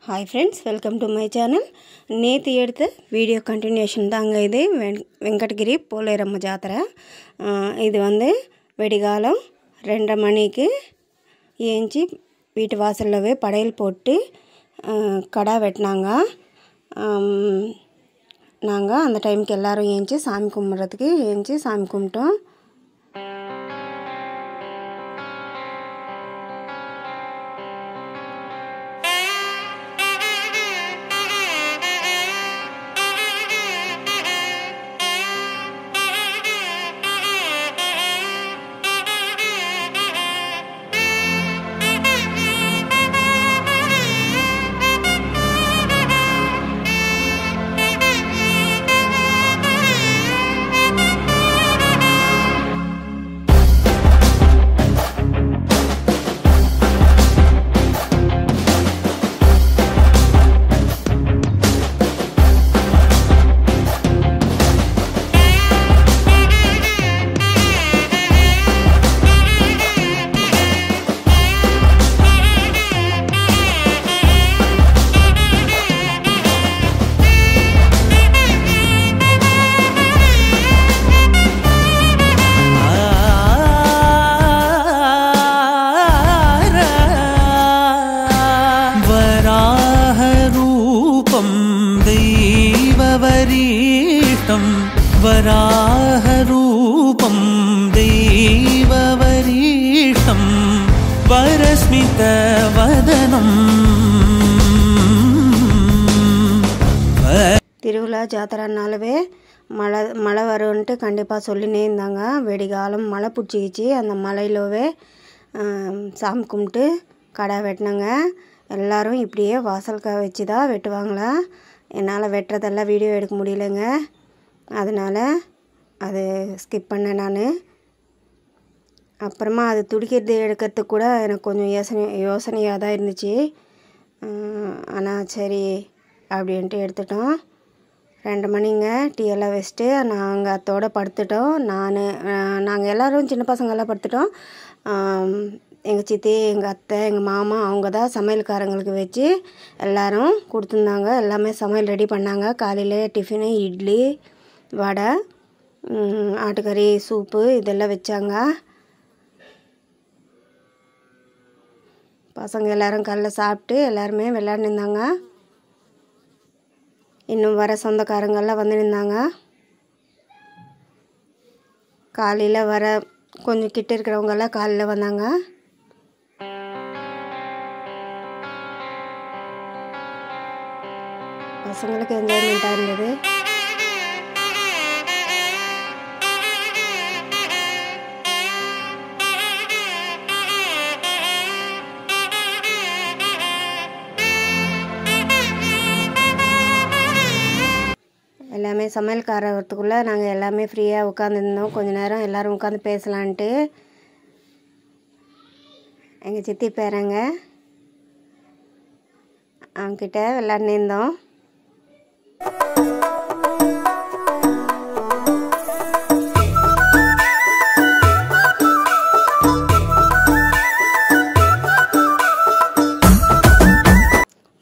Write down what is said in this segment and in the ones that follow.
High friends welcome to my channel नेति एडुत्त video continuation Danga इदु वेंकटगिरी पोलेरम्मा जातर इदु वंदु वेडिगालम 2:30 मणिक्कु ஏஞ்சி வீட்டு வாசல்லவே படையல் போட்டு கடா வெட்டினாங்க. நாங்கள் அந்த டைமுக்கு எல்லாரும் ஏஞ்சி சாமி கும்பிட்றதுக்கு ஏஞ்சி சாமி கும்பிட்டோம். वराहरूपं दैववरीष्टं वरस्मितवदनं திருவிழா ஜாத்தரனாலவே மழை வரும்ன்ட்டு கண்டிப்பாக சொல்லினே இருந்தாங்க. வெடிகாலம் மழை பிடிச்சிக்கிச்சு. அந்த மழையிலவே சாமி கும்பிட்டு கடை வெட்டினாங்க. எல்லோரும் இப்படியே வாசல்காய் வச்சு தான் வெட்டுவாங்களா. என்னால் வெட்டுறதெல்லாம் வீடியோ எடுக்க முடியலைங்க. அதனால் அது ஸ்கிப் பண்ணேன் நான். அப்புறமா அது துடிக்கிறது எடுக்கிறதுக்கு கூட எனக்கு கொஞ்சம் யோசனையாக தான் இருந்துச்சு. ஆனால் சரி அப்படின்ட்டு எடுத்துட்டோம். 2 மணிங்க டீ எல்லாம் வச்சுட்டு நாங்கள் அத்தோடு படுத்துட்டோம். நாங்கள் எல்லோரும் சின்ன பசங்கள்லாம் படுத்துட்டோம். எங்கள் சித்தி, எங்கள் அத்தை, எங்கள் மாமா அவங்க தான் சமையல்காரங்களுக்கு வச்சு எல்லோரும் கொடுத்துருந்தாங்க. எல்லாமே சமையல் ரெடி பண்ணாங்க. காலையில் டிஃபனு, இட்லி, வடை, ஆட்டுக்கறி, சூப்பு இதெல்லாம் வச்சாங்க. பசங்க எல்லோரும் காலைல சாப்பிட்டு எல்லாருமே விளையாண்டுருந்தாங்க. இன்னும் வர சொந்தக்காரங்கெல்லாம் வந்து நின்றாங்க. காலையில் வர கொஞ்சம் கிட்ட இருக்கிறவங்கெல்லாம் காலையில் வந்தாங்க. பசங்களுக்கு என்ஜாய்மெண்ட்டாக இருந்தது. எல்லாமே சமையல்காரர் வரத்துக்குள்ளே நாங்கள் எல்லாமே ஃப்ரீயாக உட்காந்துருந்தோம். கொஞ்சம் நேரம் எல்லோரும் உட்காந்து பேசலான்ட்டு. எங்கள் சித்தி பேரங்க அவங்கக்கிட்ட விளாட்னே இருந்தோம்.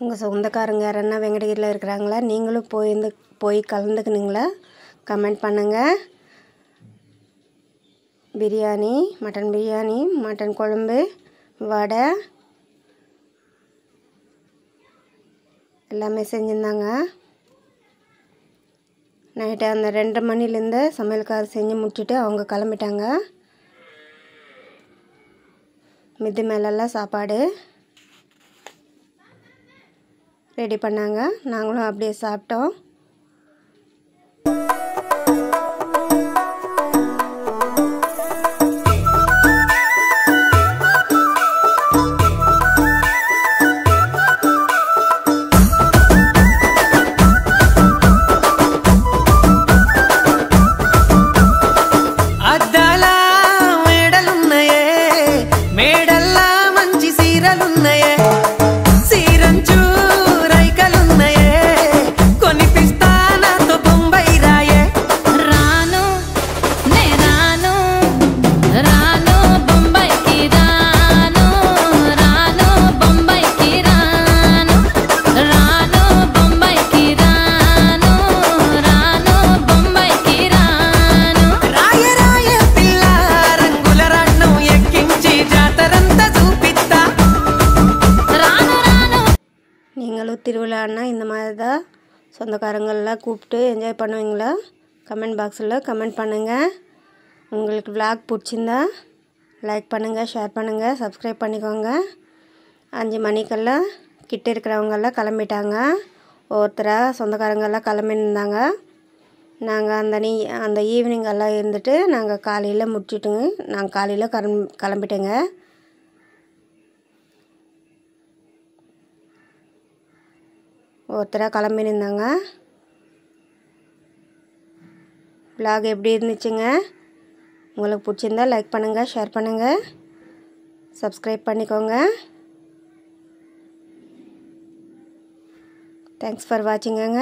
உங்கள் சொந்தக்காரங்க யாரன்னா வெங்கடகிரியில் இருக்கிறாங்களா? நீங்களும் போய் கலந்துக்கணுங்களா? கமெண்ட் பண்ணுங்கள். பிரியாணி, மட்டன் குழம்பு, வடை எல்லாமே செஞ்சுருந்தாங்க. நைட்டு அந்த 2:30 மணிலேருந்து சமையல்காரர் செஞ்சு முடிச்சுட்டு அவங்க கிளம்பிட்டாங்க. மிது மேலெல்லாம் சாப்பாடு ரெடி பண்ணாங்க. நாங்களும் அப்படியே சாப்பிட்டோம். సీరంచు రైకలున్నయే కొని நீங்களும் திருவிழான்னா இந்த மாதிரி தான் சொந்தக்காரங்கள்லாம் கூப்பிட்டு என்ஜாய் பண்ணுவீங்களா? கமெண்ட் பாக்ஸில் கமெண்ட் பண்ணுங்கள். உங்களுக்கு vlog பிடிச்சிருந்தா லைக் பண்ணுங்கள், ஷேர் பண்ணுங்கள், சப்ஸ்கிரைப் பண்ணிக்கோங்க. 5 மணிக்கெல்லாம் கிட்ட இருக்கிறவங்கெல்லாம் கிளம்பிட்டாங்க. ஒருத்தராக சொந்தக்காரங்கெல்லாம் கிளம்பியிருந்தாங்க. நாங்கள் அந்த ஈவினிங் எல்லாம் இருந்துட்டு நாங்கள் காலையில் முடிச்சுட்டுங்க. நாங்கள் காலையில் கிளம்பிட்டேங்க. ஒருத்தராக கிளம்பியிருந்தாங்க. vlog எப்படி இருந்துச்சுங்க? உங்களுக்கு பிடிச்சிருந்தா லைக் பண்ணுங்கள், ஷேர் பண்ணுங்கள், சப்ஸ்கிரைப் பண்ணிக்கோங்க. Thanks for வாட்சிங்கங்க.